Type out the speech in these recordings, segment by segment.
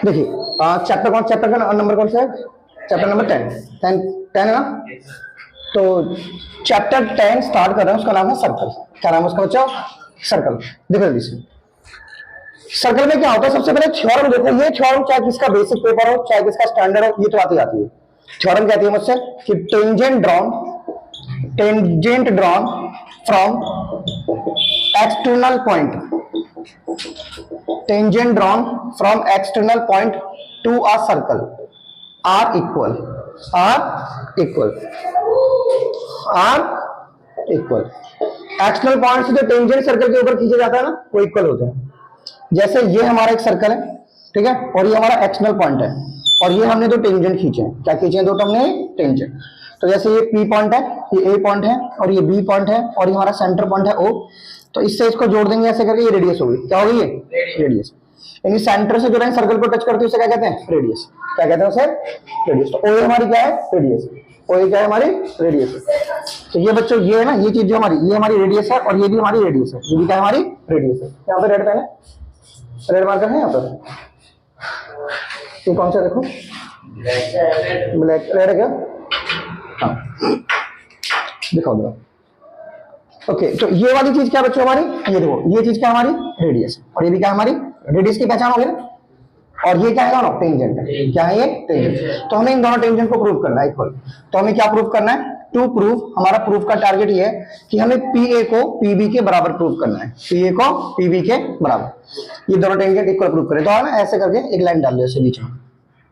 देखिए चैप्टर का नंबर कौन सा है? चैप्टर नंबर 10 है ना। तो चैप्टर 10 स्टार्ट कर रहे हैं, उसका नाम है सर्कल। क्या नाम है उसका बच्चा? सर्कल। देखो जल्दी से, सर्कल में क्या होता है? सबसे पहले थ्योरम देखो। ये थ्योरम चाहे किसका बेसिक पेपर हो, चाहे किसका स्टैंडर्ड हो, ये तो आती है। थ्योरम कहती है मुझसे कि tangent drawn from external point, tangent drawn from external point to a circle are equal external point से जो टेंजेंट सर्कल के ऊपर खींचा जाता है ना, वो इक्वल होते हैं। जैसे ये हमारा एक सर्कल है, ठीक है, और ये हमारा एक्सटर्नल पॉइंट है, और ये हमने दो टेंजेंट खींचे हैं। क्या खींचे हैं? दो हमने टेंजेंट। तो जैसे ये P पॉइंट है, ये A पॉइंट है, और ये B पॉइंट है, और ये हमारा सेंटर पॉइंट है O। तो इससे इसको जोड़ देंगे ऐसे करके, ये रेडियस होगी। क्या होगी? ये रेडियस। यानी सेंटर से जो लाइन सर्कल को टच करती है उसे क्या कहते हैं? रेडियस। क्या कहते हैं उसे? रेडियस। तो OA हमारी क्या है? रेडियस। OA क्या है? हमारी रेडियस है। तो ये बच्चों, ये है ना, ये चीज जो हमारी, ये हमारी रेडियस है, और ये भी हमारी रेडियस है। ये भी क्या है? हमारी रेडियस है। यहाँ पे रेड पेन है, रेड मार्कर है यहाँ पर। ये कौन सा देखो? ब्लैक। रेड है क्या? हाँ, दिखाओ जरा। ओके, तो ये वाली चीज क्या बच्चों हमारी? ये देखो, ये चीज क्या हमारी? रेडियस। और ये भी क्या हमारी? रेडियस की पहचान होगी ना। और ये क्या है? दोनों टेंजेंट है। क्या है? ये टेंजेंट। तो हमें इन दोनों टेंजेंट को प्रूव करना है इक्वल। तो हमें क्या प्रूव करना है? टू प्रूव, हमारा प्रूफ का टारगेट ये है कि हमें PA को PB के बराबर प्रूव करना है। PA को PB के बराबर, ये दोनों टेंजेंट इक्वल प्रूव करें। तो ना ऐसे करके एक लाइन डाल लो ऐसे बीच में,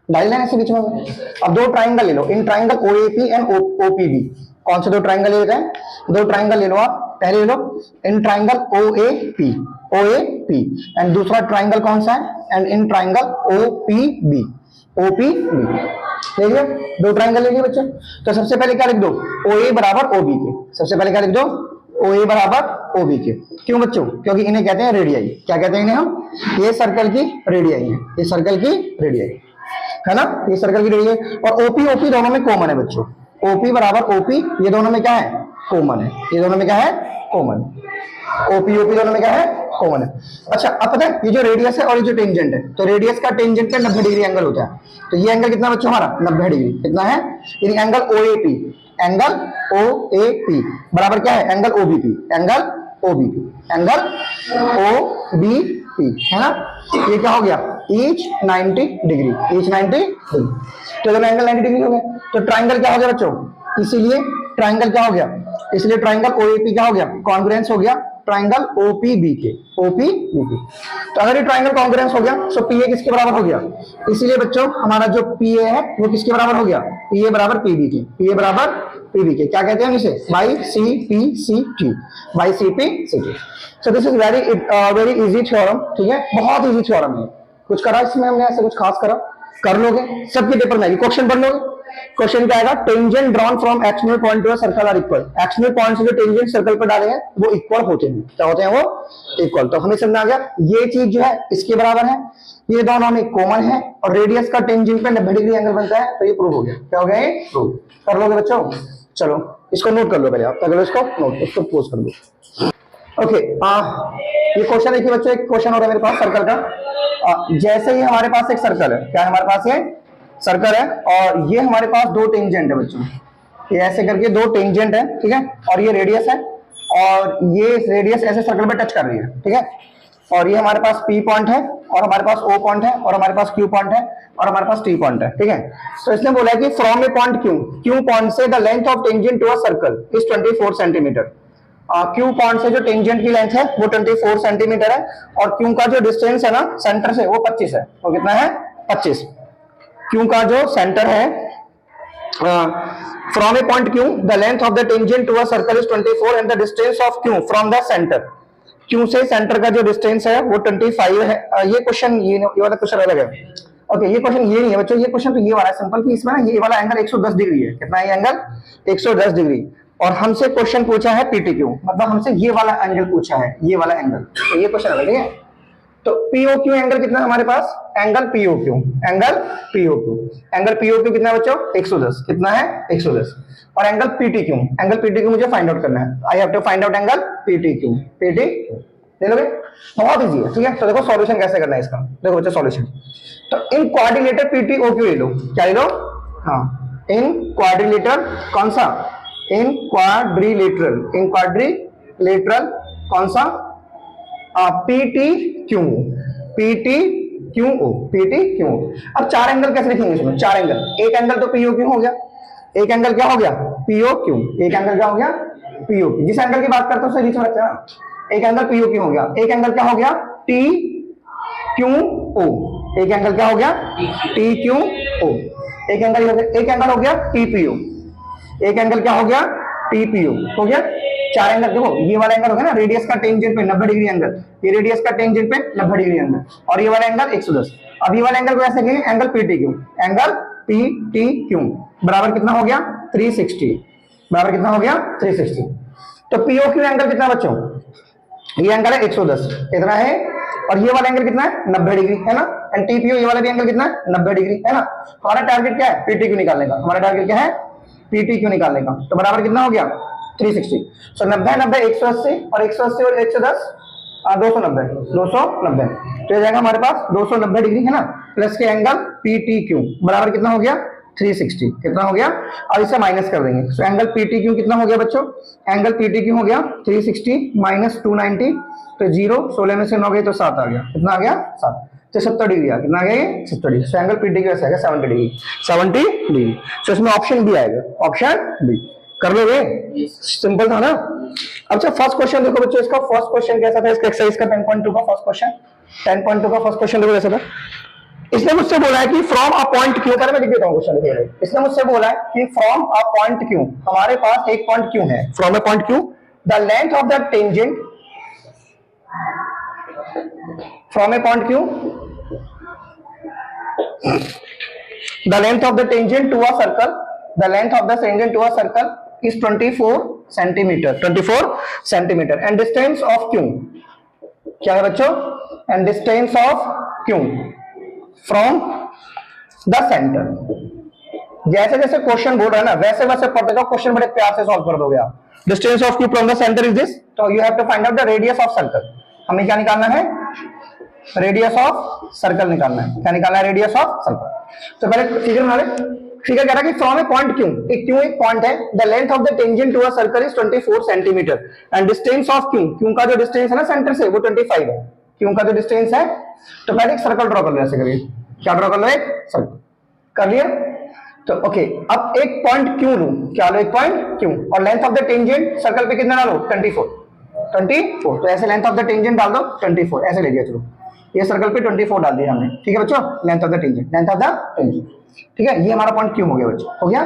डाल लेना ऐसे बीच में। अब दो ट्राइंगल ले लो, in triangle OAP and OPB। कौन से दो ट्राइंगल ले रहे हैं? दो ट्राइंगल ले लो आप। पहले ले लो इन ट्राइंगल OAP एंड दूसरा ट्राइंगल कौन सा है? And in triangle OPB। ले लिया, दो ट्राइंगल ले लिए बच्चों। तो सबसे पहले क्या लिख दो? OA बराबर OB के। सबसे पहले क्या लिख दो? OA बराबर OB के। क्यों बच्चों? क्योंकि इन्हें कहते हैं रेडियाई। क्या कहते हैं इन्हें हम? ये सर्कल की रेडियाई है, ये सर्कल की रेडियाई है ना, ये सर्कल की रेडियाई। और OP दोनों में कॉमन है बच्चों। OP बराबर OP, ये दोनों में क्या है? कॉमन है। ये दोनों में क्या है? कॉमन। OP दोनों में क्या है? कॉमन है। अच्छा, अब पता है ये जो रेडियस है और ये जो टेंजेंट है, तो रेडियस का टेंजेंट का 90 डिग्री एंगल होता है। तो ये एंगल कितना बच्चों हमारा? 90 डिग्री। कितना है? यानी एंगल OAP बराबर क्या है? एंगल OBP है ना। ये क्या हो गया? Each 90 degree. तो जब एंगल 90 डिग्री हो गया तो ट्राइंगल क्या हो गया बच्चों? इसीलिए ट्राइंगल क्या हो गया? इसलिए ट्राइंगल OAP क्या हो गया? कॉन्ग्रुएंस हो गया ट्राइंगल OPB के। तो अगर ये ट्राइंगल कॉन्ग्रुएंस हो गया तो PA किसके बराबर हो गया? इसीलिए बच्चों हमारा जो PA है वो किसके बराबर हो गया? PA बराबर PB के। क्या कहते हैं इसे? By CPCT। So this is very easy theorem. ठीक है, बहुत इजी थ्योरम है। कुछ करा इसमें हमने? ऐसे कुछ खास करा? कर लोगे सबके पेपर में। क्वेश्चन पढ़ लोगे। क्वेश्चन क्या आएगा? Tangent drawn from external point to a circle are equal. External point से जो टेंजेंट सर्कल पर डाले हैं वो इक्वल होते हैं। क्या होते हैं वो? इक्वल। तो हमें समझ आ गया ये चीज जो है इसके बराबर है, ये दोनों में कॉमन है, और रेडियस का टेंजेंट पे 90 डिग्री एंगल बनता है। तो ये प्रूव हो गया। क्या हो गया? ये प्रूव कर लोगे बच्चों। चलो इसको नोट कर लो पहले आप, अगर इसको नोट, उसको पोज कर दो। ओके, ये क्वेश्चन देखिए बच्चों, एक क्वेश्चन हो रहा है मेरे पास सर्कल का। जैसे ही हमारे पास एक सर्कल है, क्या हमारे पास ये सर्कल है, और ये हमारे पास दो टेंजेंट है बच्चों। ये ऐसे करके दो टेंजेंट है, ठीक है, और ये रेडियस है, और ये रेडियस ऐसे सर्कल पे टच कर रही है, ठीक है। और ये हमारे पास P पॉइंट है, और हमारे पास O पॉइंट है, और हमारे पास Q पॉइंट है, और हमारे पास T पॉइंट है, ठीक है। तो इसने बोला है कि from a point Q point से the length of tangent to a circle is 24 centimetre. Q point से जो टेंजेंट की लेंथ है वो 24 सेंटीमीटर है, और Q का जो डिस्टेंस है ना सेंटर से वो 25 है। तो कितना है? 25। Q का जो सेंटर है, from a point Q the length of the tangent to a circle is 24 and the distance of Q from the centre, Q से सेंटर का जो डिस्टेंस है वो 25 है। ये क्वेश्चन, ये वाला क्वेश्चन अलग है। ओके, ये क्वेश्चन ये नहीं है बच्चों, ये क्वेश्चन तो ये वाला है सिंपल, कि इसमें ना ये वाला एंगल 110 डिग्री है। कितना है ये एंगल? 110 डिग्री। और हमसे क्वेश्चन पूछा है PTQ, मतलब हमसे ये वाला एंगल पूछा है, ये वाला एंगल। तो ये क्वेश्चन अलग है। तो POQ एंगल कितना है हमारे पास? एंगल POQ कितना है बच्चों? 110। कितना है? 110। और एंगल PTQ मुझे फाइंड आउट करना है। I have to find out angle PTQ। ले लोगे? बहुत इजी है, ठीक है। तो देखो सॉल्यूशन कैसे करना है इसका, देखो बच्चा सॉल्यूशन। तो इन क्वाड्रिलेटर पीटी ओ क्यू ले लो, क्या ले लो, हाँ इन क्वाड्रिलेटर, कौन सा, इन क्वाड्रिलेटरल, इन क्वाड्रिलेटरल कौन सा, P T Q, P T Q O, P T Q O. अब चार एंगल कैसे लिखेंगे इसमें, चार एंगल, एक एंगल तो पीओ क्यू हो गया, एक एंगल क्या हो गया, पीओ क्यू, एक एंगल क्या हो गया, पीओ क्यू। जिस एंगल की बात करते हो उसे नीचे में रखते हैं, एक एंगल पीओ क्यू हो गया, एक एंगल क्या हो गया, टी क्यू ओ, एक एंगल क्या हो गया, टी क्यू ओ, एक एंगल हो गया टी पीओ, एक एंगल क्या हो गया, टी पीओ हो गया। चार एंगल देखो, ये वाला एंगल हो गया ना रेडियस का टेंजेंट पे 90 डिग्री एंगल, ये रेडियस का टेंजेंट पे 90 डिग्री एंगल, और ये वाला एंगल 110। अब ये वाला एंगल को ऐसे कहेंगे angle PT Q, angle PT Q बराबर कितना हो गया 360, बराबर कितना हो गया 360। तो पीओ क्यू एंगल कितना बच्चों, ये एंगल है 110 इतना है, और ये वाला एंगल कितना है 90 डिग्री है ना, एंड टीपीओ ये वाला भी एंगल कितना है 90 डिग्री है ना। हमारा टारगेट क्या है, पीटी क्यू निकालने का, हमारा टारगेट क्या है, पीटी क्यू निकालने का। तो बराबर कितना हो गया 360। सो 90 90 180, और 180 और 110 290, 290। तो ये जाएगा हमारे पास 290 डिग्री है ना, प्लस के एंगल पीटी क्यू बराबर कितना हो गया 360, कितना हो गया, और इसे माइनस कर देंगे। सो एंगल पीटी क्यू कितना हो गया बच्चों, एंगल पीटी क्यू हो गया 360 माइनस 290, तो 0 16 में से 9 गई तो 7 आ गया, कितना आ गया 7, तो 70 डिग्री आ गया, कितना आ गया ये 70 degree. So angle PT Q ऐसा आएगा 70 डिग्री, 70 डिग्री। सो इसमें ऑप्शन बी आएगा, ऑप्शन बी कर लोगे, सिंपल था ना। अच्छा फर्स्ट क्वेश्चन देखो बच्चों, इसका फर्स्ट क्वेश्चन कैसा था, इसका एक्सरसाइज का 10.2 का फर्स्ट क्वेश्चन, 10.2 का फर्स्ट क्वेश्चन देखो कैसा था। इसने मुझसे बोला है कि फ्रॉम अ पॉइंट क्यू, मैं लिख देता हूं क्वेश्चन लिखे, इसने मुझसे बोला है कि फ्रॉम अ पॉइंट क्यू, हमारे पास एक पॉइंट क्यू है, from a point Q the length of the tangent, from a point Q the length of the tangent to a circle, the length of the tangent to a circle is 24 centimeter, 24 centimeter, and distance of Q क्या है बच्चों, and distance of Q from the center। जैसे जैसे question बोल रहा है ना वैसे वैसे पढ़ते जाओ, क्वेश्चन बड़े प्यार से सॉल्व कर दोगे आप। Distance of Q from the center is this, तो you have to find out the radius of circle। हमें क्या निकालना है, रेडियस ऑफ सर्कल निकालना है, क्या निकालना है, रेडियस ऑफ सर्कल। तो पहले फिगर बना ले, फिगर कह रहा है कि फ्रॉम ए पॉइंट क्यू, एक क्यू एक पॉइंट है, the length of the tangent to a circle is 24 centimetre, and distance of Q, Q का जो डिस्टेंस है ना सेंटर से वो 25 है, क्यू का जो डिस्टेंस है। तो पहले एक सर्कल ड्रॉ कर लो, ऐसे करिए, क्या ड्रॉ कर लो, एक सर्कल कर लिया। तो ओके अब एक पॉइंट क्यू लूं, क्या लो, एक पॉइंट क्यू, और length of the tangent circle पे कितना डालो 24, तो ऐसे लेंथ ऑफ द टेंजेंट डाल दो 24, ऐसे ले लिया, चलो ये सर्कल पे 24 डाल दिया हमने, ठीक है बच्चों, length of the tangent, length of the tangent, ठीक है, ये हमारा पॉइंट क्यू हो गया बच्चों, हो गया।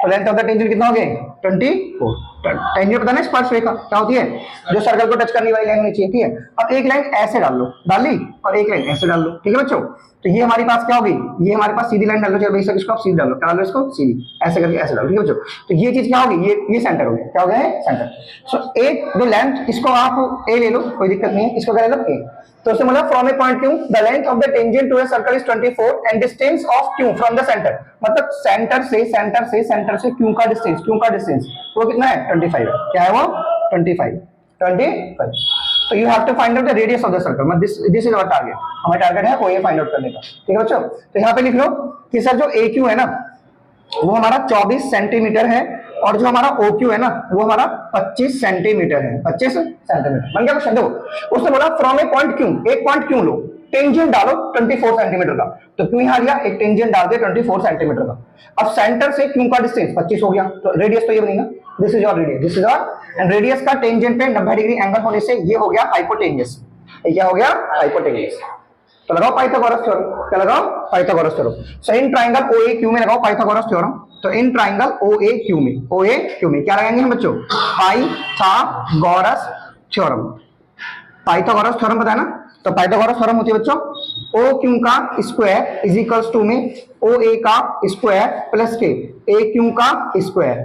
तो लेंथ ऑफ द टेंजेंट कितना हो गया 24, टेंजेंट पता है स्पर्श रेखा क्या होती है, जो सर्कल को टच करने वाली लाइन होनी चाहिए, ठीक है। अब एक लाइन ऐसे डाल लो, डाल ली, और एक लाइन ऐसे डाल लो, ठीक है बच्चों। तो ये हमारे पास क्या होगी, ये हमारे पास सीधी लाइन डाल लो, चलो भाई इसको आप सीधी डाल लो, क्या डाल लो इसको सीधी, ऐसे करके ऐसे डालो, ठीक है बच्चों। तो ये चीज क्या होगी, ये सेंटर हो गया, क्या हो गया है सेंटर। सो एक जो लेंथ, इसको आप ए ले लो, कोई दिक्कत नहीं है, इसको क्या ले लो ए। तो उससे मतलब from a point Q the length of the tangent to a circle is 24 and distance of Q from the centre, मतलब सेंटर से क्यू का डिस्टेंस वो कितना है 25 है, क्या है वो 25। तो you have to find out the radius of the circle, मतलब दिस इज आवर टारगेट, हमारा टारगेट है ओए फाइंड आउट करने का, ठीक है बच्चों। तो यहाँ पे लिख लो कि सर जो ए क्यू है ना वो हमारा 24 सेंटीमीटर है, और जो हमारा ओ क्यू है ना वो हमारा 25 सेंटीमीटर है, 25 सेंटीमीटर बन गया क्वेश्चन। देखो उसने बोला फ्रॉम ए पॉइंट क्यू, एक पॉइंट क्यू लो, टेंजेंट डालो 24 सेंटीमीटर का, तो क्यू यहाँ लिया, एक टेंजेंट डाल दिया 24 सेंटीमीटर का। अब सेंटर से क्यू का डिस्टेंस 25 हो गया, तो रेडियस तो ये बनेगा, this is your radius, this is your, and radius का टेंजेंट पे 90 डिग्री एंगल होने से ये हो गया हाइपोटेन्यूस, ये क्या हो गया हाइपोटेन्यूस। तो लगाओ पाइथागोरस थ्योरम, क्या लगाओ Pythagoras theorem. So in triangle ओए क्यू में लगाओ पाइथागोरस थ्योरम। तो इन ट्रायंगल ओए क्यू में क्या लगाएंगे हम बच्चों, पाइथागोरस थ्योरम। पाइथागोरस थ्योरम पता है ना, तो पाइथागोरस थ्योरम होती है बच्चों ओ क्यू का स्क्वायर इज इक्वल्स टू में ओ ए का स्क्वायर प्लस के ए क्यू का स्क्वायर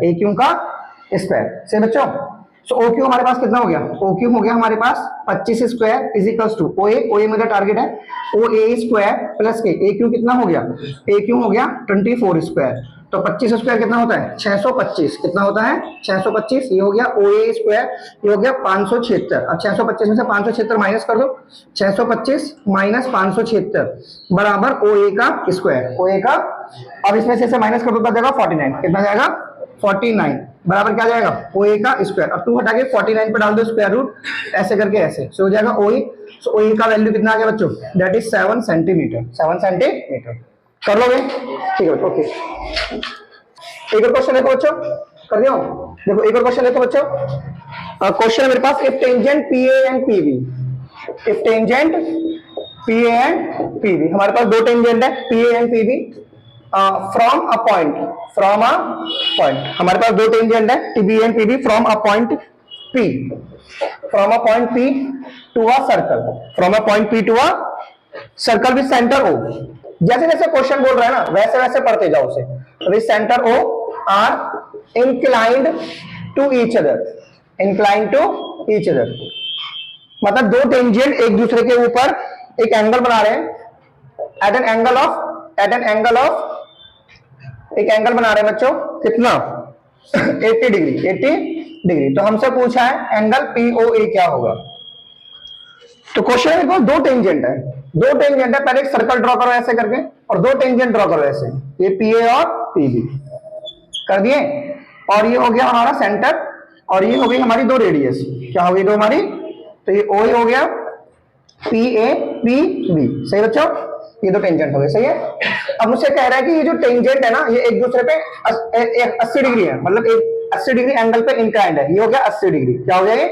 से बच्चों। सो ओ क्यू हमारे पास कितना हो गया, ओ क्यू हो गया हमारे पास 25 square is equal to O A मेरा टारगेट है, ओ ए स्क्वायर प्लस के ए क्यू कितना हो गया, ए क्यू हो गया 24 स्क्वायर, तो 25 स्क्वायर कितना होता है 625, कितना होता है 625, ये हो गया ओ ए स्क्वायर, ये हो गया 576। अब 625 में से 576 माइनस कर दो, 625 माइनस 576 बराबर ओ ए का स्क्वायर, ओ ए का, अब इसमें से माइनस कर दो क्या जाएगा 49, कितना जाएगा 49 बराबर क्या जाएगा ओ ए का स्क्वायर, अब 2 हटा के 49 पे डाल दो स्क्वायर रूट, ऐसे करके ऐसे सो हो जाएगा ओ ए, सो ओ ए का वैल्यू कितना आ गया बच्चों, दैट इज 7 सेंटीमीटर, 7 सेंटीमीटर, कर लोगे, ठीक है ओके। एक और क्वेश्चन देखो बच्चों, कर दियो, देखो एक और क्वेश्चन देखो बच्चों, क्वेश्चन है मेरे पास, if tangent PA and PB, if tangent PA and PB, हमारे पास दो टेंजेंट है PA and PB, from a point, from a point, हमारे पास दो टेंजेंट है PB and PB from a point P, from a point P to a circle, from a point P to a circle with centre O, जैसे जैसे question बोल रहा है ना वैसे वैसे पढ़ते जाओ उसे, with centre O are inclined to each other, inclined to each other, मतलब दो टेंजेंट एक दूसरे के ऊपर एक एंगल बना रहे हैं, at an angle of, at an angle of, एक एंगल बना रहे हैं बच्चों कितना 80 डिग्री, 80 डिग्री, तो हमसे पूछा है एंगल पीओए क्या होगा, तो क्वेश्चन में दो टेंजेंट है, दो टेंजेंट है, पहले एक सर्कल ड्रॉ करो ऐसे करके और दो टेंजेंट ड्रॉ करो ऐसे, ये पीए और पीबी कर दिए, और ये हो गया हमारा सेंटर, और ये हो गई हमारी दो रेडियस, क्या हो गई दो हमारी, तो ये ओ हो गया पी ए पी बी, सही बच्चों, ये दो टेंजेंट हो गए, सही है। अब मुझसे कह रहा है कि ये जो टेंजेंट है ना ये एक दूसरे पे 80 डिग्री है, मतलब एक 80 डिग्री एंगल पे इंक्लाइंड है, ये हो गया 80 डिग्री, क्या हो गया ये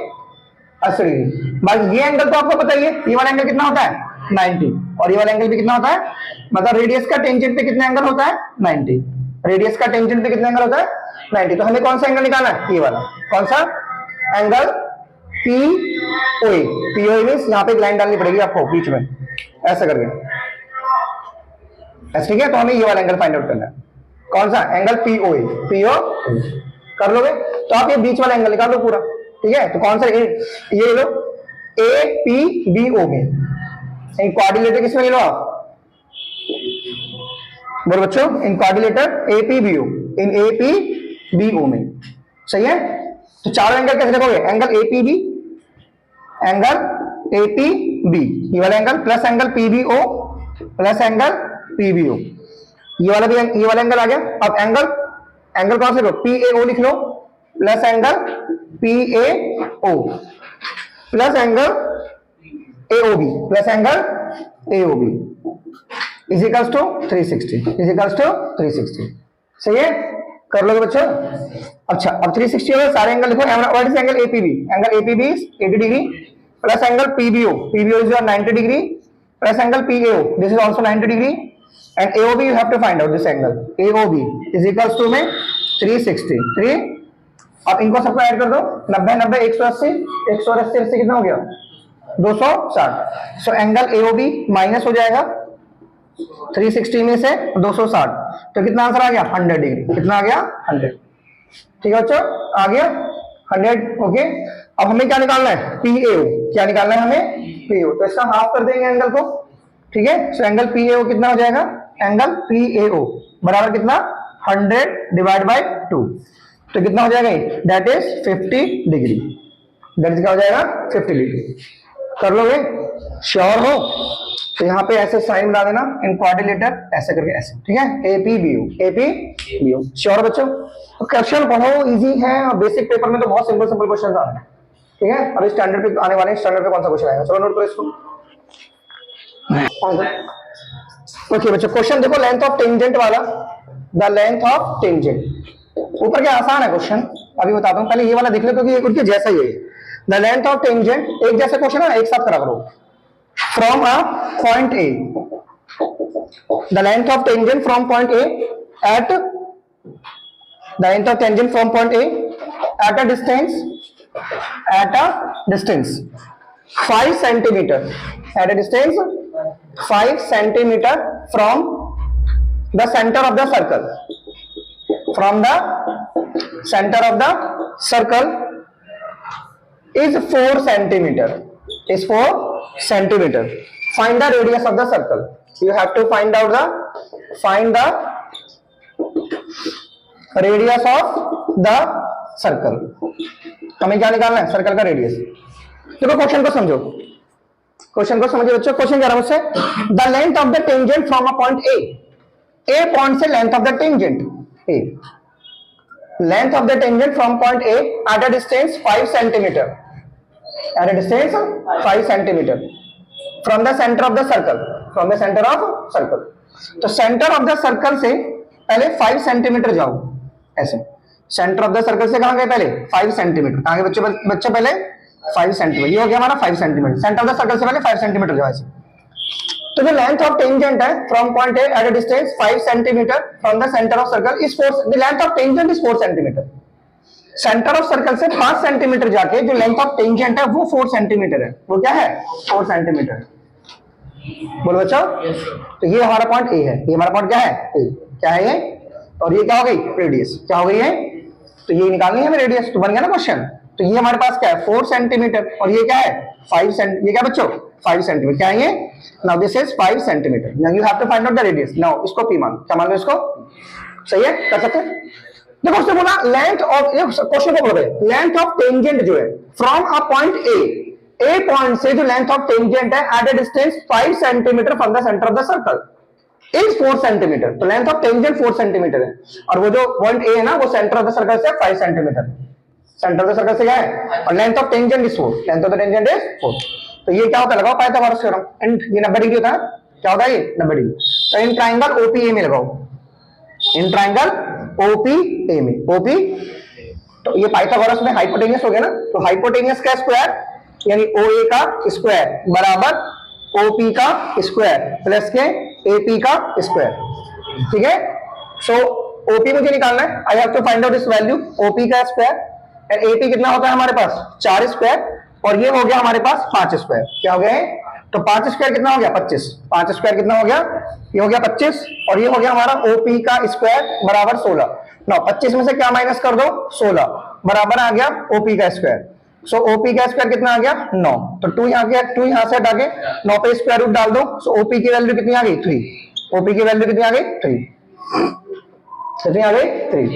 80 डिग्री, बाकी ये एंगल तो आपको पता ही है, ये वाला एंगल कितना होता है 90, और ये वाला एंगल भी कितना होता है, मतलब रेडियस का टेंजेंट पे कितना एंगल होता है 90, रेडियस का टेंजेंट पे कितना एंगल होता है 90, तो हमें कौन सा एंगल निकालना है, ये वाला, कौन सा एंगल पीओए, पीओए मींस यहाँ पे एक लाइन डालनी पड़ेगी आपको बीच में ऐसा करके, ऐसा, ठीक है, तो हमें ये वाला एंगल फाइंड आउट करना है, कौन सा एंगल पीओए, पीओ कर लोगे, तो आप ये बीच वाला एंगल निकाल लो पूरा, ठीक है, तो कौन सा ये लो ए पी बी ओ में, इन कोऑर्डिनेटर किसमें ले लो आप, बोलो बच्चों, in coordinator A P B O, in A P B O में, सही है, तो चारों एंगल कैसे रखोगे, angle A P B, angle A P B, ये वाला angle plus angle P B O plus angle P B O, ये वाला भी, ये वाला एंगल आ गया, अब एंगल, एंगल कौन से लो पी ए ओ लिख लो, plus angle P A O plus angle A O B, plus angle A O B is equals to 360, is equals to 360, सही है, कर लोगे बच्चों। अच्छा अब 360 हो गए, सारे एंगल लिखो, what is angle APB, angle APB is 80 degree plus angle PBO, PBO is your 90 degree plus angle PAO, this is also 90 degree, and AOB you have to find out this angle, AOB is equals to में 360, 3, अब इनको सबको add कर दो, 90 90 180, 180 80 कितना हो गया 260, so angle AOB minus हो जाएगा 360 में से 260, तो कितना आंसर आ गया 100 डिग्री, कितना आ गया 100, ठीक है बच्चों, आ गया 100, ओके। अब हमें क्या निकालना है पीएओ, क्या निकालना है हमें पीएओ, तो इसका हाफ कर देंगे एंगल को, ठीक है, सो एंगल पीएओ कितना हो जाएगा, एंगल पीएओ बराबर कितना 100 डिवाइड बाय 2, तो कितना हो जाएगा that is 50 degree, that is क्या हो जाएगा 50 डिग्री, कर लोगे, श्योर हो, तो यहाँ पे ऐसे साइन बना देना इन कोऑर्डिनेटर ऐसे करके ऐसे, ठीक है, एपीबीओ, एपीबीओ, श्योर बच्चों। तो क्वेश्चन पढ़ो, इजी है, और बेसिक पेपर में तो बहुत सिंपल सिंपल क्वेश्चन आ रहे हैं, ठीक है, अभी स्टैंडर्ड पे आने वाले हैं, स्टैंडर्ड पे कौन सा क्वेश्चन आएगा, चलो नोट करो इसको। ओके बच्चों, क्वेश्चन देखो, लेंथ ऑफ टेंजेंट वाला, द लेंथ ऑफ टेंजेंट, ऊपर के आसान है क्वेश्चन, अभी बताता हूँ, पहले ये वाला देख लो क्योंकि ये जैसा ही है, द लेंथ ऑफ टेंजेंट, एक जैसे क्वेश्चन है, एक साथ करा करो, from a point A, the length of tangent from point A at, the length of tangent from point A at a distance, at a distance 5 centimeter, at a distance 5 centimeter from the center of the circle, from the center of the circle is 4 centimeter. Is 4 centimeter. Find the radius of the circle. You have to find the radius of the circle. हमें क्या निकालना है? Circle का radius. देखो question को समझो. Question को समझिए बच्चों. क्वेश्चन कह रहा हूं मुझसे, the length of the tangent from a point A point से length of the tangent A, length of the tangent from point A at a distance 5 centimetre, at a distance 5 centimetre from the centre of the circle, from the centre of circle. तो centre of the circle से पहले 5 centimetre जाओ. ऐसे centre of the circle से कहां गए? पहले 5 centimetre. कहां गए बच्चे पहले 5 सेंटीमीटर. ये हो गया हमारा 5 centimetre. Centre of the circle से पहले 5 सेंटीमीटर जाओ ऐसे. तो जो लेंथ ऑफ टेंजेंट है from point A at a distance 5 centimetre from the centre of circle is 4. The length of tangent is 4 centimetre. Centre of circle से 5 centimetre जाके जो लेंथ ऑफ टेंजेंट है वो 4 सेंटीमीटर है. वो क्या है? 4 सेंटीमीटर. बोलो बच्चों. तो ये हमारा पॉइंट ए है. ये हमारा पॉइंट क्या है? ए. क्या है ये? और ये क्या हो गई? रेडियस. क्या हो गई है? तो ये निकालनी है हमें रेडियस. तो बन गया ना क्वेश्चन. तो ये हमारे पास क्या है? 4 सेंटीमीटर. और ये क्या है? 5 सेंटीमीटर. ये क्या बच्चों? 5 सेंटीमीटर. क्या है ये? Now this is 5 centimetre. Now you have to find out the radius. Now इसको पी मान. क्या मान लो इसको? सही है? कर सकते हैं. देखो उसने बोला लेंथ ऑफ, क्वेश्चन को बोल रहे लेंथ ऑफ टेंजेंट जो है from a point A point से जो लेंथ ऑफ टेंजेंट है eight a distance 5 centimetre from the centre of the circle is 4 centimetre. तो लेंथ ऑफ टेंजेंट 4 सेंटीमीटर है. और वो जो पॉइंट ए है ना वो सेंटर ऑफ द सर्कल से 5 centimetre. Centre of the circle से क्या है? और length of tangent is 4. Length of the tangent is 4. तो ये क्या होता है? लगाओ पाइथागोरस थ्योरम. एंड ये 90 डिग्री होता है. क्या होता है ये? 90 डिग्री. तो इन ट्राइंगल ओपीए में लगाओ. इन ट्राइंगल ओपीए में. ओपी तो ये पाइथागोरस में हाइपोटेनियस हो गया ना. तो हाइपोटेनियस का स्क्वायर यानी ओए का स्क्वायर बराबर ओपी का स्क्वायर प्लस के एपी का स्क्वायर. ठीक है. सो ओपी मुझे निकालना है. I have to find out this value. OP का स्क्वायर एंड एपी कितना होता है हमारे पास? 4 स्क्वायर. और ये हो गया हमारे पास 5 स्क्वायर. क्या हो गया? तो 5 स्क्वायर कितना हो गया? 25. 5 स्क्वायर कितना हो गया? ये हो गया 25. और ये हो गया हमारा ओपी का स्क्वायर बराबर 16. नौ 25 में से क्या माइनस कर दो? 16 बराबर आ गया ओपी का स्क्वायर. सो ओपी का स्क्वायर कितना आ गया? 9. तो 2 यहाँ गया, 2 यहाँ से हटा के 9 पे स्क्वायर रूट डाल दो. सो ओपी की वैल्यू कितनी आ गई? 3. ओपी की वैल्यू कितनी आ गई? 3. कितनी आ गई? 3.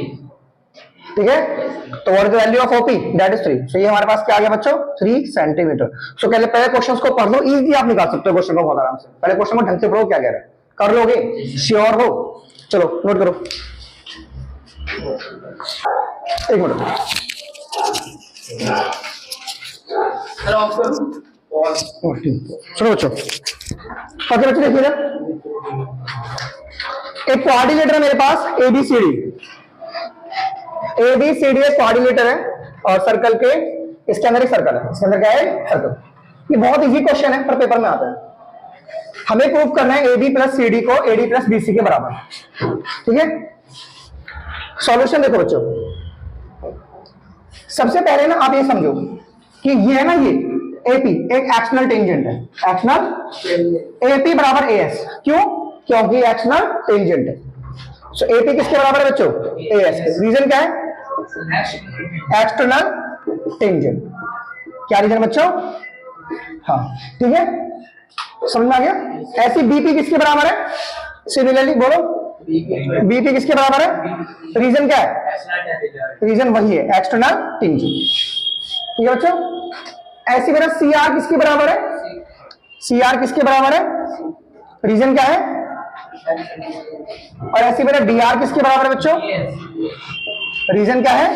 ठीक है. तो what is the value of OP? That is 3. सो ये हमारे पास क्या आ गया बच्चों? 3 सेंटीमीटर. सो पहले क्वेश्चंस को पढ़ लो. इजीली आप निकाल सकते हो क्वेश्चन को बहुत आराम से. पहले क्वेश्चन को ढंग से पढ़ो. क्या कह रहा है? कर लोगे? श्योर हो? चलो नोट करो. एक मिनट. सुनो बच्चों. ओके बच्चों देखिए एक कोऑर्डिनेटर है मेरे पास एबीसीडी. एबीसीडी एक कोऑर्डिनेटर है और सर्कल के इसके अंदर एक सर्कल है. इसके अंदर क्या है? सर्कल. ये बहुत इजी क्वेश्चन है पर पेपर में आता है. हमें प्रूव करना है एबी प्लस सीडी को एडी प्लस बीसी के बराबर. ठीक है. सॉल्यूशन देखो बच्चों. सबसे पहले ना आप ये समझो कि ये है ना ये एपी एक एक्सटर्नल टेंजेंट है. एक्सटर्नल एपी बराबर एएस. क्यों? क्योंकि एक्सटर्नल टेंजेंट है. सो एपी किसके बराबर है बच्चों? एएस. रीजन क्या है? External tangent. क्या रीजन बच्चों? हाँ ठीक है. समझ में आ गया. ऐसी बीपी किसके बराबर है? सिमिलरली बोलो. बीपी किसके बराबर है? रीजन क्या है? रीजन वही है एक्सटर्नल टेंजेंट. ठीक है बच्चों. ऐसी मेरा सीआर किसके बराबर है? सीआर किसके बराबर है? रीजन क्या है? और ऐसी मेरा डीआर किसके बराबर है बच्चों? रीजन क्या है?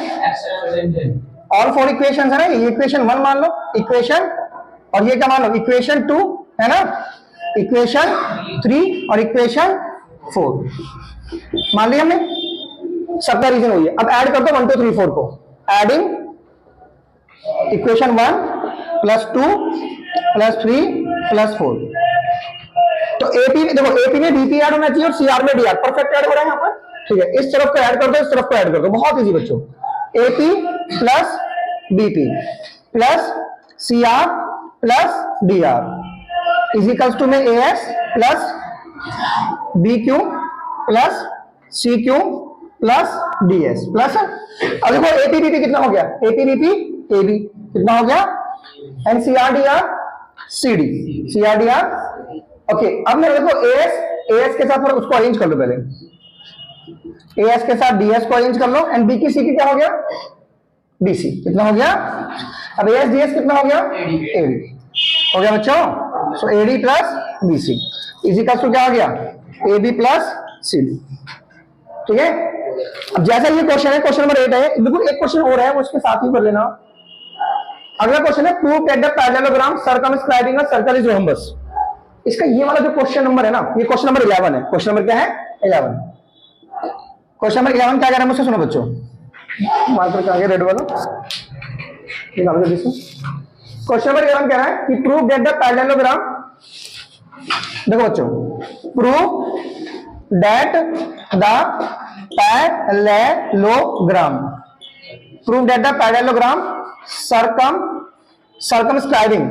ऑल 4 इक्वेशन है ना. ये इक्वेशन 1 मान लो. इक्वेशन और ये क्या मान लो? इक्वेशन 2 है ना. इक्वेशन 3 और इक्वेशन 4 मान लिया हमने. सबका रीजन हुई है. अब ऐड कर दो 1 2 3 4 को. Adding equation 1 plus 2 plus 3 plus 4. तो एपी देखो एपी में बीपी ऐड होना चाहिए और सीआर में डीआर. परफेक्ट ऐड हो रहा है यहाँ पर. ठीक है. इस तरफ को ऐड कर दो, इस तरफ को ऐड कर दो. बहुत इजी बच्चों. AP plus BP plus CR plus DR is equals to में AS plus B Q plus C Q plus DS plus. अब देखो एपीबीपी कितना हो गया? एपीबीपी ए बी कितना हो गया, and C R D R C D, C R D R. Okay, अब मेरे देखो एएस के साथ उसको अरेंज कर लो पहले, एएस के साथ डीएस को अरेंज कर लो, एंड बी की सी की क्या हो गया, बीसी कितना हो गया। अब एएस डीएस कितना हो गया, एडी हो गया बच्चों। सो एडी प्लस बीसी इसी का क्या हो गया, एबी प्लस सीडी। ठीक है, अब जैसा ये क्वेश्चन है, क्वेश्चन नंबर 8 है, बिल्कुल एक क्वेश्चन और है वो उसके साथ ही कर लेना। अगला क्वेश्चन है prove that the parallelogram circumscribing a circle is rhombus. इसका ये वाला जो क्वेश्चन नंबर है ना, ये क्वेश्चन नंबर 11 है। क्वेश्चन नंबर क्या है, 11। क्वेश्चन नंबर 11 क्या कह रहा है मुझसे सुनो बच्चों, मार्कर क्या आगे रेड वाला निकाल दो जिसको। क्वेश्चन नंबर 11 कह रहा है कि प्रूव दैट द पैरेललोग्राम, देखो बच्चों, prove that the parallelogram, prove that the parallelogram circumscribing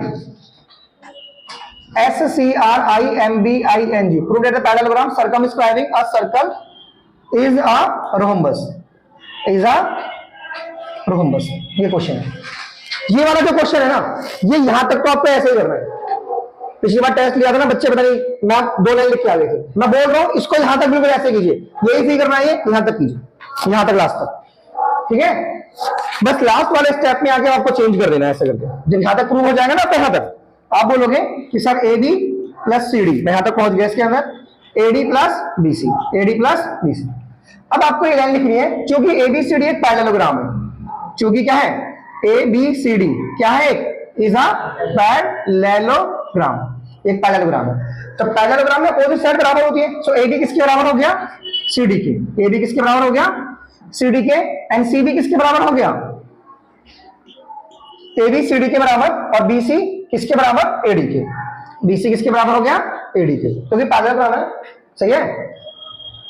SCRIMBING, prove that the parallelogram circumscribing a circle is a rhombus, is a rhombus। ये क्वेश्चन है, ये वाला जो क्वेश्चन है ना, ये यहां तक तो आपको ऐसे ही करना है। पिछली बार टेस्ट लिया था ना बच्चे, पता नहीं मैं 2 लाइन लिख के आ गए थे, मैं बोल रहा हूं इसको यहां तक बिल्कुल ऐसे कीजिए, यही सी करना है, यहां तक कीजिए, यहां तक लास्ट तक। ठीक है, बस लास्ट वाले स्टेप में आके आपको चेंज कर देना है ऐसे करके। जब यहां तक प्रूव हो जाएगा ना, तो यहां तक आप बोलोगे कि sir A B plus C D, मैं यहां तक पहुंच गया इसके अंदर, A D plus B C, A D plus B C. अब आपको ये लाइन लिखनी है, क्योंकि ए बी सी डी एक पैरेललोग्राम है, क्योंकि क्या है, ए बी सी डी क्या है, एक इज अ पैरेललोग्राम, एक पैरेललोग्राम है। तो पैरेललोग्राम में अपोजिट साइड बराबर होती है। सो ए डी किसके बराबर हो गया, सी डी के, ए बी किसके बराबर हो गया, सी डी के, एंड सी बी किसके बराबर हो गया, ए बी सी डी के बराबर, और बी सी किसके बराबर, एडी के, बी सी किसके बराबर हो गया, एडी के, तो ये पैरेललोग्राम है। सही है,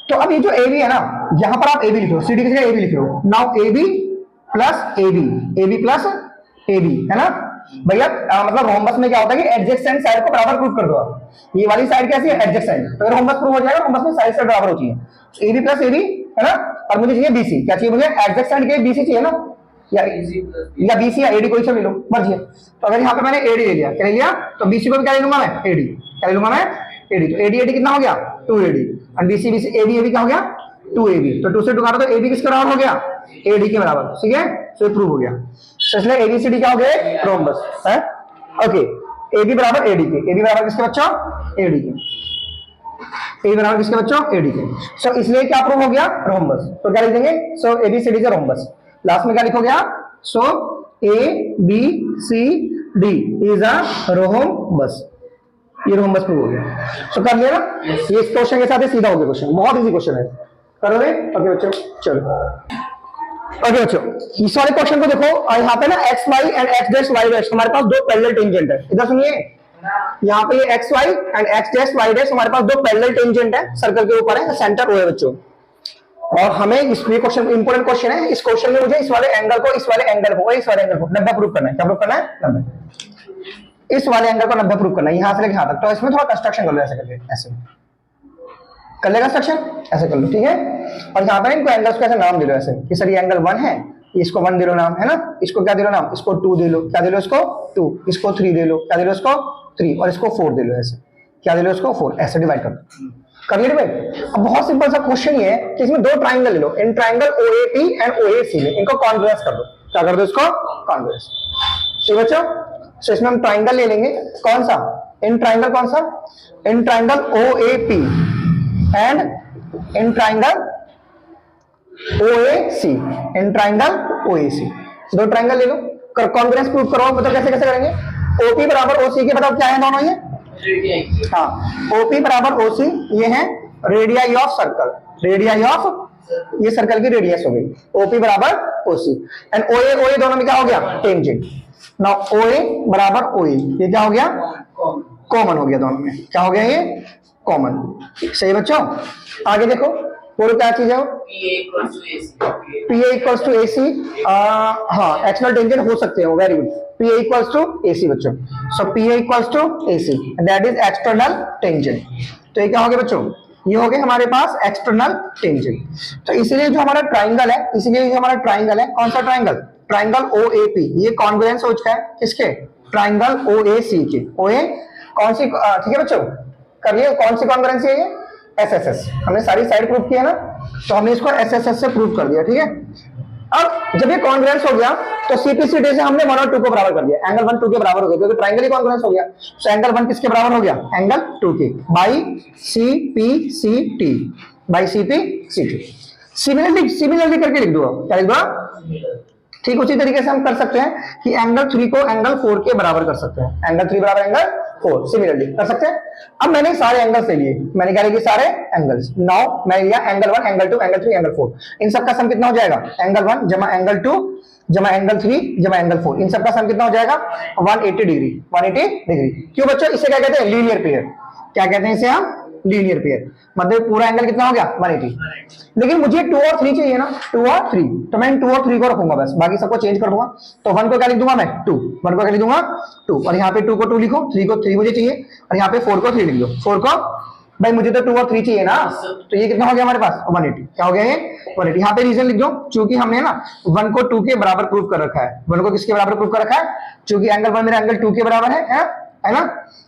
तो अब ये जो ए बी है ना, यहां पर आप ए बी लिख लो, सी डी की जगह ए बी लिख लो। Now A B plus A B, A B plus A B, है ना भैया। मतलब रोम्बस में क्या होता है कि एडजेसेंट साइड को बराबर प्रूव कर दो आप, ये वाली साइड कैसी है, एडजेसेंट, तो रोम्बस प्रूव हो जाएगा। रोम्बस में साइड बराबर होती है, A B plus A B, है ना। और मुझे चाहिए बीसी, क्या चाहिए मुझे, एडजेसेंट के बीसी चाहिए ना, या बीसी या एडी कोई सा ले लो, मर्जी है। तो अगर यहाँ पे मैंने एडी ले लिया, क्या ले लिया, तो बीसी को भी क्या ले लूंगा मैं, एडी, क्या ले लूंगा मैं, एडी। तो एडी एडी कितना हो गया, 2AD, और बीसी बीसी एबी एबी क्या हो गया, 2AB। तो 2 से 2 काटा तो एबी किसके बराबर हो गया, एडी के बराबर। ठीक है, तो ये प्रूव हो गया। तो इसलिए एबीसीडी क्या हो गया, रोम्बस है। ओके, एबी बराबर एडी के, एबी बराबर किसके बच्चों, एडी के, ए बराबर किसके बच्चों, एडी के। सो इसलिए क्या प्रूव हो गया, रोम्बस। तो क्या लिख देंगे, सो एबीसीडी से रोम्बस, लास्ट में क्या लिखोगे आप, so A B C D is a rhombus, ये रोम्बस प्रूव हो गया। सो कर लिया ना, ये इस क्वेश्चन के साथ ही सीधा हो गया क्वेश्चन, बहुत इजी क्वेश्चन है, करोगे। ओके बच्चों, चलो ओके बच्चों, इस वाले क्वेश्चन को देखो, यहाँ पे ना X Y and X dash Y dash, हमारे पास 2 पैरेलल टेंजेंट है। इधर सुनिए, यहाँ पे ये X Y and X dash Y dash, हमारे पास 2 पैरेलल टेंजेंट है, सर्कल के ऊपर है, सेंटर ओ है बच्चों। और हमें इसमें क्वेश्चन, इंपॉर्टेंट क्वेश्चन है, इस क्वेश्चन में मुझे इस वाले एंगल को, इस वाले एंगल को, इस वाले एंगल को 90 प्रूव करना है। क्या प्रूव करना है, 90। इस वाले एंगल को 90 प्रूव करना है, यहां से लेके यहां तक। तो इसमें थोड़ा कंस्ट्रक्शन कर लो, ऐसे करके, ऐसे कर लेगा कंस्ट्रक्शन, ऐसे कर लो, ठीक है। और यहाँ पर इनको एंगल्स को ऐसे नाम दे लो, ऐसे कि सर ये एंगल 1 है, इसको 1 दे लो नाम, है ना। इसको क्या दे लो नाम, इसको 2 दे लो, क्या दे लो इसको 2, इसको 3 दे लो, क्या दे लो इसको 3, और इसको 4 दे लो, ऐसे क्या दे लो इसको 4, ऐसे डिवाइड कर दो। कर लिया डिवाइड। अब बहुत सिंपल सा क्वेश्चन ये है कि इसमें 2 ट्राइंगल ले लो, in triangle OAP and OAC में इनको कॉन्ग्रुएंस कर दो। क्या कर दो इसको, कॉन्ग्रुएंस। ठीक है बच्चों, तो इसमें हम ट्राइंगल ले लेंगे, कौन सा, इन ट्राइंगल, कौन सा, इन triangle OAP and in triangle OAC, in triangle OAC, 2 triangle ले लो, कॉन्ग्रुएंस प्रूव करो। मतलब कैसे कैसे करेंगे, OP बराबर OC के, बताओ क्या है दोनों ये, हाँ, OP बराबर OC, ये है radii of circle, radii of, ये सर्कल की रेडियस हो गई, OP बराबर OC, एंड OA OA दोनों में क्या हो गया, टेंजेंट। नाउ OA बराबर OA, ये क्या हो गया, कॉमन हो गया दोनों में, क्या हो गया ये, कॉमन। सही बच्चों, आगे देखो, बोलो क्या चीज है वो, PA इक्वल्स टू AC, हाँ एक्सटर्नल टेंजेंट हो सकते हैं, very good, PA equals to AC बच्चों। So PA equals to AC, that is external tangent. तो ये क्या हो गया बच्चों, ये हो गया हमारे पास एक्सटर्नल टेंजेंट। तो इसलिए जो हमारा ट्राइंगल है, इसलिए जो हमारा ट्राइंगल है, कौन सा ट्राइंगल? ट्राइंगल OAP, ये कॉन्ग्रुएंस हो चुका है किसके? ट्राइंगल OAC के। OA कौन सी, ठीक है बच्चों, कर लिया कौन सी कॉन्ग्रुएंस है ये? SSS। हमने सारी साइड प्रूव किया ना, तो हमने इसको SSS से प्रूव कर दिया, ठीक है। अब जब ये कॉन्ग्रुएंस हो गया तो CPCD से हमने 1 और 2 को बराबर कर दिया, एंगल 1 2 के बराबर हो गया, क्योंकि ट्राइंगल ही कॉन्ग्रुएंस हो गया। तो एंगल 1 किसके बराबर हो गया? एंगल 2 के, by CPCT, by CPCT। Similarly करके लिख दो, क्या लिख दो? ठीक उसी तरीके से हम कर सकते हैं कि एंगल 3 को एंगल 4 के बराबर कर सकते हैं, एंगल 3 बराबर एंगल 4, सिमिलरली कर सकते हैं। अब मैंने सारे एंगल्स ले लिए, मैंने क्या लिया? सारे एंगल्स। नाउ मैं लिया एंगल 1 एंगल 2 एंगल 3 एंगल 4, इन सबका सम कितना हो जाएगा? एंगल 1 जमा एंगल 2 जमा एंगल 3 जमा एंगल 4, इन सबका सम कितना हो जाएगा? 180 डिग्री। 180 डिग्री। क्यों बच्चों? इसे क्या कहते हैं? Linear pair. क्या कहते हैं इसे हम? Linear pair. मतलब पूरा एंगल कितना हो गया? 180। लेकिन मुझे 2 और 3 चाहिए ना, 2 और 3, तो मैं 2 और 3 को रखूंगा बस, बाकी सबको चेंज कर दूंगा। तो 1 को क्या लिख दूंगा मैं? 2। 1 को क्या लिख दूंगा? 2, और यहाँ पे 2 को 2 लिखो, 3 को 3 मुझे चाहिए, और यहाँ पे 4 को 3 लिख दो। 4 को, भाई मुझे तो 2 और 3 चाहिए ना, तो ये कितना हो गया हमारे पास? 180। क्या हो गया ये? 180। यहाँ पे रीजन लिख दो, चूंकि हमने ना 1 को 2 के बराबर प्रूव कर रखा है। 1 को किसके बराबर प्रूव कर रखा है? चूंकि एंगल 1 मेरा एंगल 2 के बराबर है ना,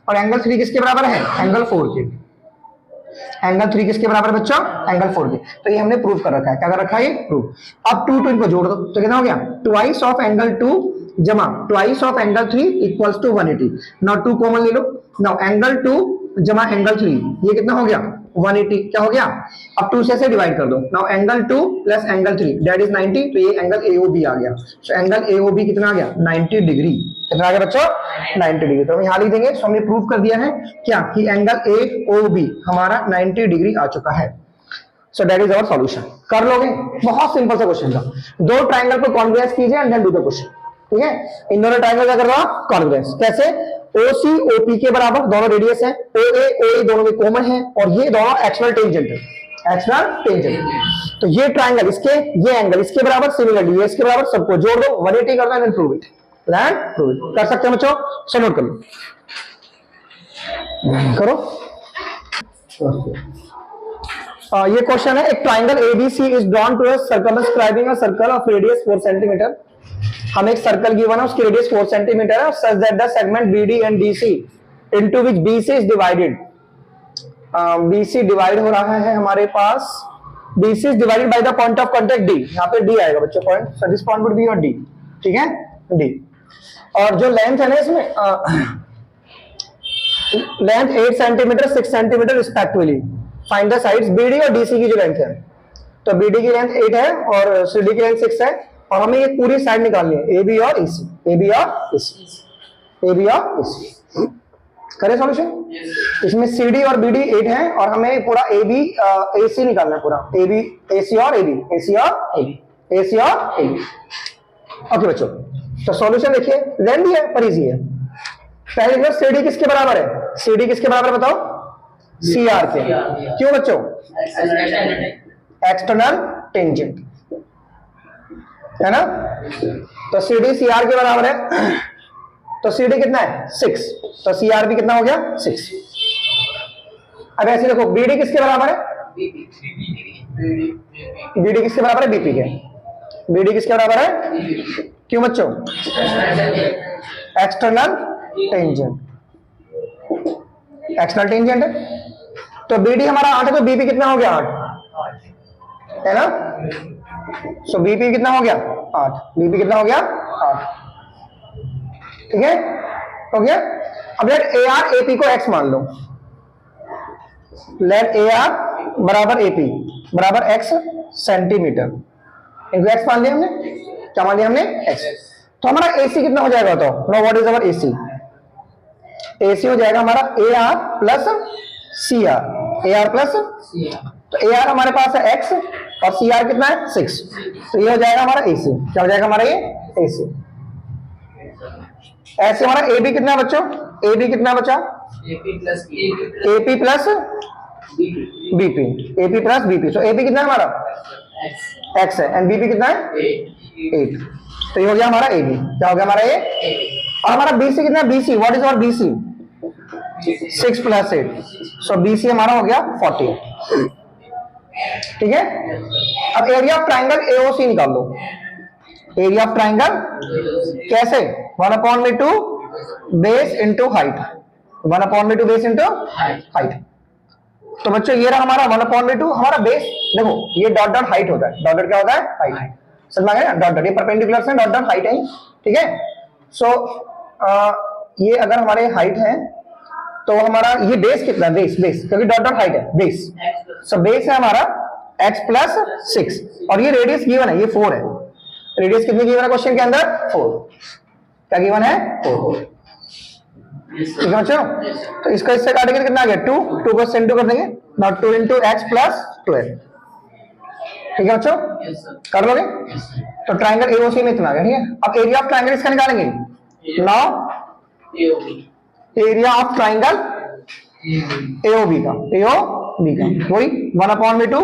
और एंगल 3 किसके बराबर है? एंगल 4 के। एंगल 3 किसके बराबर है बच्चों? एंगल 4 के। तो ये हमने प्रूव कर रखा है। क्या कर रखा है? ये प्रूव। अब 2 इनको जोड़ दो, तो कितना हो गया? ट्वाइस ऑफ एंगल 2 जमा twice of angle 3 equals to 180। Now 2 common ले लो, नाउ एंगल 2 जमा एंगल 3, ये कितना हो गया? 180। क्या हो गया? अब 2 से डिवाइड कर दो, now angle 2 plus angle 3 that is 90, तो ये एंगल AOB आ गया। तो एंगल AOB कितना आ गया? 90 डिग्री। कितना आ गया बच्चों? 90 डिग्री। तो हम यहां लिख देंगे, सो हमने प्रूव कर दिया है क्या कि एंगल AOB हमारा 90 डिग्री आ चुका है। So that is our solution. कर लोगे? बहुत सिंपल सा क्वेश्चन था। 2 ट्राइंगल को कॉन्ग्रुएंस कीजिए and then do the question, ठीक है। इन दोनों ट्राइंगल का कर दो कॉन्ग्रुएंस। कैसे? OC OP के बराबर, दोनों रेडियस है, OA OE दोनों में कॉमन है, और ये दोनों एक्सटर्नल टेंजेंट है, एक्सटर्नल टेंजेंट। तो ये ट्राइंगल इसके, ये एंगल इसके बराबर, सिमिलरली ये इसके बराबर, सबको जोड़ दो, 180 कर दो and prove it. Plan prove it. कर सकते हैं बच्चों? सो नोट कर लो, करो। ये क्वेश्चन है, एक triangle ABC is drawn to a circumscribing a circle of radius 4 centimetre. हम एक सर्कल गिवन है, उसकी रेडियस 4 सेंटीमीटर है, such that the segment BD and DC into which BC is divided, BC divide हो रहा है हमारे पास, BC is divided by the point of contact D। यहां पे D आएगा बच्चों point, so this point would be your D, ठीक है, D। और जो लेंथ है ना इसमें, length 8 centimetre 6 centimetre respectively. Find the sides BD और DC की जो लेंथ है, तो BD की लेंथ 8 है और CD की लेंथ 6 है, और हमें ये पूरी साइड निकालनी है, AB और EC, AB और EC, AB और EC। करें सॉल्यूशन? इसमें CD और BD 8 है, और हमें पूरा AB AC निकालना है, पूरा AB AC और AB, AC और AB, AC और AB। ओके बच्चों, तो सॉल्यूशन देखिए, लेंथ है पर इजी है। पहले देखो CD किसके बराबर है? CD किसके बराबर बताओ? CR के। क्यों बच्चों? एक्सटर्नल टेंजेंट है ना, तो CD CR के बराबर है, तो CD कितना है? 6, तो CR भी कितना हो गया? 6। अब ऐसे देखो, BD किसके बराबर है? BD किसके बराबर है? BP के। BD किसके बराबर है? क्यों बच्चों? एक्सटर्नल टेंजेंट, एक्सटर्नल टेंजेंट है, तो BD हमारा 8 है, तो BP कितना हो गया? 8 है ना, सो BP कितना हो गया? 8। BP कितना हो गया? 8, ठीक है, हो गया। अब लेट AR AP को x मान लो, लेट AR बराबर AP बराबर x सेंटीमीटर, इनको x मान लिया हमने। क्या मान लिया हमने? x। तो हमारा AC कितना हो जाएगा? तो know what is our AC? AC हो जाएगा हमारा AR plus CR, AR plus CR। तो AR हमारे पास है x और CR कितना है? 6, तो ये हो जाएगा हमारा AC। क्या हो जाएगा हमारा? ये AC। ऐसे हमारा AB कितना है बच्चों? AB कितना बचा? AP plus BP, AP plus BP। सो AB कितना है हमारा? x है, एंड BP कितना है? 8। तो ये हो गया हमारा AB। क्या हो गया हमारा ये? और हमारा BC कितना है? BC, what is our BC? 6 plus 8, so BC हमारा हो गया 40। ठीक है। अब एरिया ऑफ ट्राइंगल एओसी निकाल लो। एरिया ऑफ ट्राइंगल कैसे, 1/2 base into height, 1/2 base into height. तो बच्चों ये रहा हमारा 1/2 हमारा बेस। देखो ये डॉट डॉट हाइट होता है, डॉट डॉट क्या होता है, हाइट। समझ में आ गया, डॉट डॉट ये परपेंडिकुलर से डॉट डॉट हाइट है, ठीक है। सो ये अगर हमारे हाइट है तो हमारा ये बेस कितना है, बेस बेस क्योंकि डॉट डॉट हाइट है, बेस। सो बेस है हमारा x प्लस 6 और ये रेडियस गिवन है, ये 4 है। रेडियस कितनी गिवन है क्वेश्चन के अंदर, 4। क्या गिवन है, 4। ठीक है बच्चों, तो इसको इससे काटेंगे तो कितना आ गया, 2 को सेंड कर देंगे, नॉट 2 इंटू एक्स प्लस 12। ठीक है बच्चों, कर लोगे। तो ट्राइंगल एओसी में इतना आ गया, ठीक है। अब एरिया ऑफ ट्राइंगल इसका निकालेंगे। Now area of triangle AOB का, वही 1/2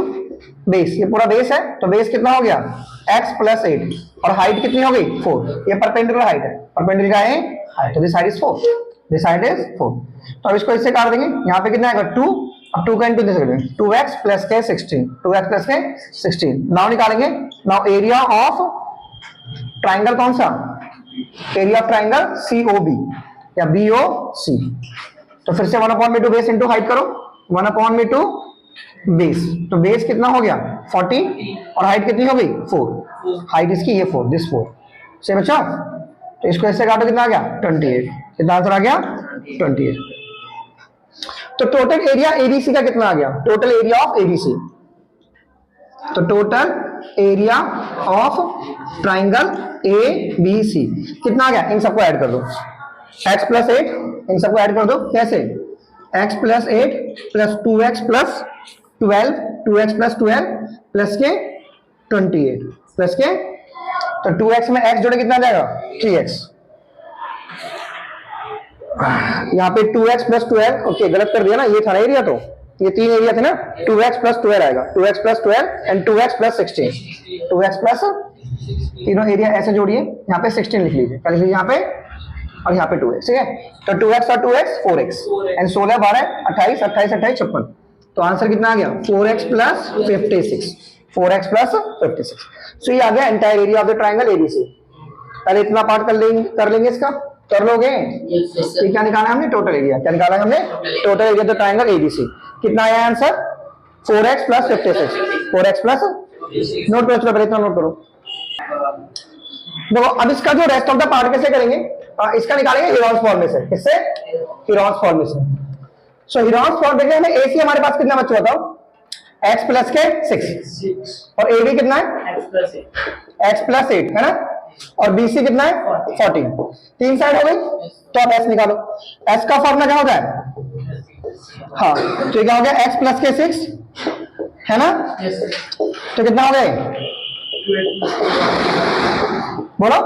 बेस, ये पूरा बेस है तो बेस कितना हो गया, x प्लस 8 और हाइट कितनी हो गई, 4। ये परपेंडिकुलर हाइट है, परपेंडिकुलर है हाइट, तो this side is 4, this side is 4। तो अब इसको इससे काट देंगे, यहाँ पे कितना आएगा 2, अब 2 का इंटू दे सकते हैं, 2x प्लस के 16, 2x प्लस के 16। नाउ निकालेंगे, नाउ एरिया ऑफ ट्राइंगल कौन सा, एरिया ऑफ ट्राइंगल COB या BOC। तो फिर से 1/2 बेस इंटू हाइट करो, 1/2 बेस, तो बेस कितना हो गया 40 और हाइट कितनी हो गई 4। हाइट इसकी ये 4, दिस 4 से बच्चों। तो इसको इससे काटो, कितना आ गया 28। कितना आंसर आ गया 28। तो टोटल एरिया ABC का कितना आ गया, टोटल एरिया ऑफ ABC, तो total area of triangle ABC कितना आ गया, इन सबको ऐड कर दो, x प्लस 8 इन सबको ऐड कर दो। कैसे, x plus 8 plus 2x plus 12, 2x plus 12 plus के 28 प्लस के, तो 2x में x जोड़े कितना आ जाएगा 3x। यहाँ पे 2x प्लस 12, ओके गलत कर दिया ना, ये था ना एरिया, तो ये 3 एरिया थे ना, 2x प्लस 12 आएगा, 2x plus 12 and 2x plus 16, 2x plus, तीनों एरिया ऐसे जोड़िए, यहाँ पे 16 लिख लीजिए, क्या लिख लीजिए यहाँ पे, और यहाँ पे 2x, ठीक है। तो 2x और 2x 4x एंड 16 12 28 28 28 56, तो आंसर कितना आ गया 4x प्लस 56, 4x प्लस 56। सो ये आ गया entire area of the triangle ABC। पहले इतना पार्ट कर लेंगे इसका, कर लोगे। ये क्या निकाला हमने, टोटल एरिया, क्या निकाला हमने, total area of the triangle ABC। कितना आया answer 4x plus 56, 4x plus, note करो, चलो पहले इतना नोट करो। देखो अब इसका जो रेस्ट ऑफ द पार्ट कैसे करेंगे, इसका निकालेंगे हीरोन्स फॉर्म में से, किससे, हीरोन्स फॉर्म में से। सो हीरोन्स फॉर्म देखिए, हमें AC हमारे पास कितना बच्चा बताओ, x प्लस के 6 और AB कितना है x प्लस 8 है ना, और BC कितना है 14। 3 साइड हो गई, तो अब S निकालो। S का फॉर्मूला क्या होता है, हाँ तो क्या हो गया x प्लस के 6 है ना, तो कितना हो गए, बोलो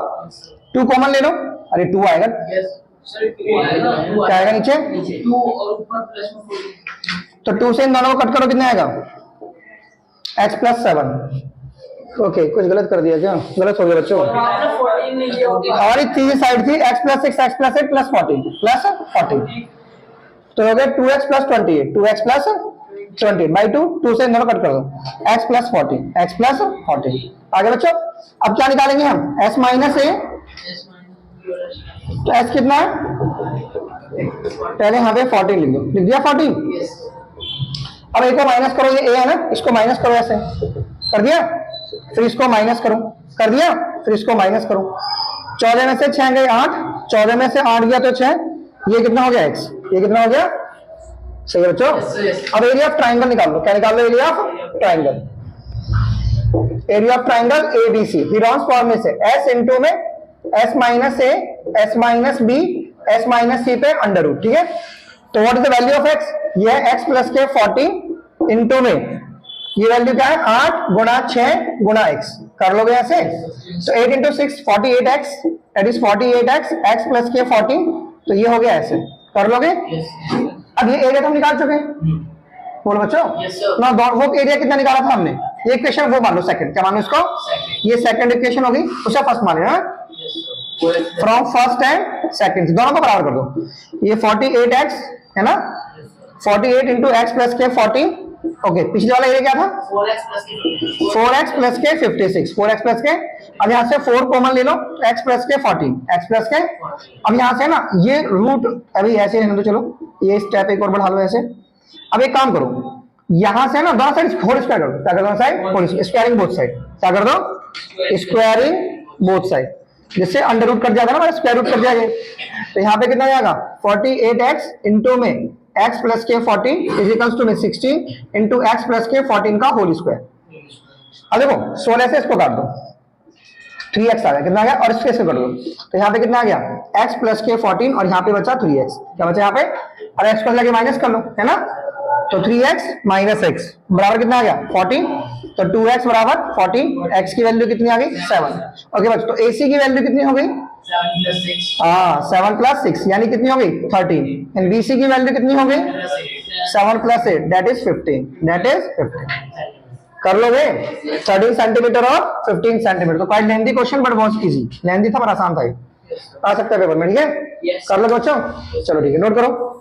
2 कॉमन ले लो, अरे 2 आएगा, क्या आएगा नीचे, तो 2 से इन दोनों को कट करो, कितना आएगा x प्लस 7। ओके कुछ गलत कर दिया, क्या गलत हो गया बच्चों, हमारी 3 साइड थी x plus 6 x plus 8 plus 14 plus 40, तो हो गया 2x plus 28, 2x plus 28 by 2, 2 से इन दोनों कट कर दो, x प्लस 14, x प्लस 14। आगे बच्चों अब क्या निकालेंगे हम, s माइनस a, तो s कितना है, पहले यहाँ पे 14 लिख दो, लिख दिया 14। अब a को माइनस करो, ये a है ना, इसको माइनस करो, ऐसे कर दिया, फिर इसको माइनस करो, कर दिया, फिर इसको माइनस करो। 14 में से 6 गए 8, 14 में से 8 गया तो 6, ये कितना हो गया x, ये कितना हो गया, सही है बच्चों। अब एरिया ऑफ ट्राइंगल निकाल लो, क्या निकाल लो, area of triangle, area of triangle ABC Heron's form में से s इंटू में s minus a, s minus b, s minus c पे अंडर रूट, ठीक है। तो what is the value of x, ये है x प्लस के 40 इंटू में ये वैल्यू क्या है 8 गुणा 6 गुणा x, कर लोगे ऐसे, तो 8 into 6 48x, that is 48x, x plus के 40, तो ये हो गया ऐसे, कर लोगे। अब ये एरिया तो हम निकाल चुके हैं, बोलो बच्चों ना, वो एरिया कितना निकाला था हमने, ये इक्वेशन वो मान लो सेकंड, क्या मान लो इसको, ये सेकंड इक्वेशन होगी, उसे फर्स्ट माने ना, फ्रॉम फर्स्ट एंड सेकंड दोनों को बराबर कर दो। ये 48x है ना, 48 इंटू एक्स प्लस के 40 ओके, पिछले वाला एरिया क्या था? 4x प्लस के 56, 4x प्लस के, अब यहाँ से 4 कॉमन ले लो, x प्लस के 40, x प्लस के, अब यहाँ से ना ये रूट अभी ऐसे रहने दो, चलो ये स्टेप एक और बढ़ा लो ऐसे। अब एक काम करो, यहाँ से ना दोनों साइड होल स्क्वायर करो, क्या कर दो side whole squaring both side, क्या कर दो स्क्वायरिंग बोथ साइड, जिससे अंडर रूट कट जाएगा ना, स्क्वायर रूट कट जाएगा। तो यहाँ पे कितना जाएगा 48x इंटू में x प्लस के 40 इज इक्वल्स टू में 16 इंटू एक्स प्लस के 14 का होल स्क्वायर। अब देखो 16 से इसको काट दो, 3x आ गया, कितना आ गया, और इसके से काट दो, तो यहाँ पे कितना आ गया x प्लस के 14 और यहाँ पे बचा 3x, क्या बचा यहाँ पे, और x को लगे माइनस कर लो, है ना, तो 3x माइनस x बराबर कितना आ गया 14, तो 2x बराबर 14, x की वैल्यू कितनी आ गई 7। ओके बच्चों, तो AC की वैल्यू कितनी हो गई 7 प्लस 6 यानी कितनी हो गई 13, एंड BC की वैल्यू कितनी हो गई 7 plus 8 that is 15, that is 15। कर लोगे 13 सेंटीमीटर और 15 सेंटीमीटर, तो क्वाइट लेंथी क्वेश्चन बट बहुत इजी, लेंथी था पर आसान था, आ सकता है पेपर में, ठीक है, कर लो बच्चों, चलो ठीक है, नोट करो।